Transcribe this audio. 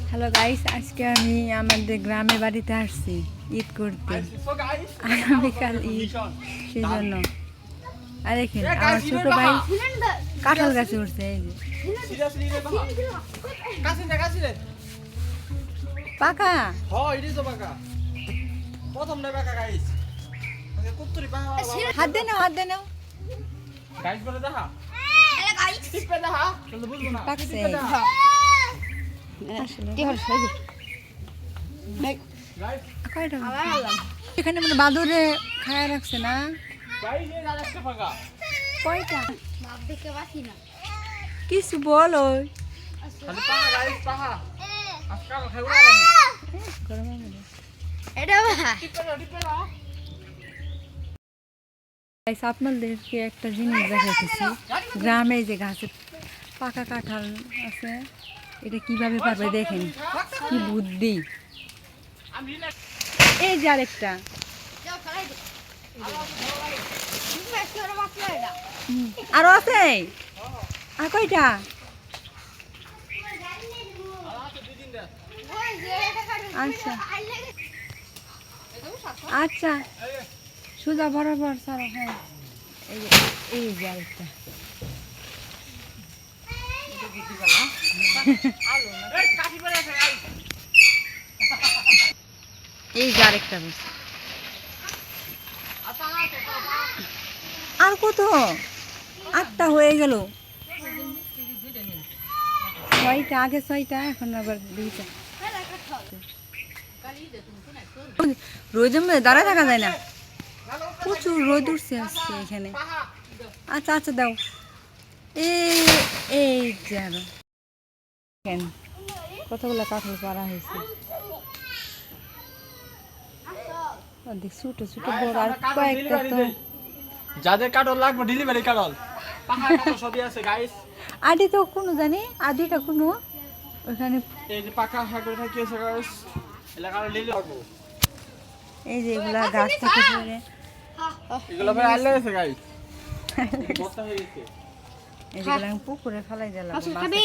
Hello guys, আজকে আমি আমাদের গ্রামে বাড়িতে আসছি ঈদ করতে। আগামীকাল ঈদ, সেজন্য। আর দেখেন আমার ছোট ভাই কাঁঠাল গাছে উঠছে। এই যে পাকা হাত দে নাও, হাত দে নাও। পাকছে। এখানে মানে বাদুরে খায় রাখছে না। কয়টা কিছু বলো। আপনাদেরকে একটা জিনিস দেখাতেছি। গ্রামে যে গাছে পাকা কাঁঠাল আছে, এটা কিভাবে পারবে দেখেন, কি বুদ্ধি। এই যে আরেকটা, আরো আছে। আর কয়টা? আচ্ছা আচ্ছা, সোজা বরাবর সারা। হ্যাঁ, এই যে আরেকটা। এই যে আরেকটা। আর কত? 8টা হয়ে গেল। 6টা, আগে 6টা, এখন আবার 2টা। রোদের মধ্যে দাঁড়ায় থাকা যায় না, প্রচুর রোদ উঠছে আজকে এখানে। আচ্ছা আচ্ছা, দাও। এই যে আরো কতগুলো কাঁঠাল পাড়া হয়েছে। ছোট ছোট বড় আর কয়েকটা। তো যাদের কাঠল লাগবে ডেলিভারি কাঠল পাকা কাঠল সবই আছে গাইস। আদি তো কোনো জানি, আদিটা কোনো ওখানে এই যে পাকা হাগর থাকে আছে গাইস, এলাকার ডেলি লাগবে। এই যে এগুলা গাছ থেকে পড়ে, এগুলো ভাই আইলে আছে গাইস, বস্তা হয়ে গেছে। এই যেগুলা পুকুরে ফেলাই দিলাম, মাছ খাবে।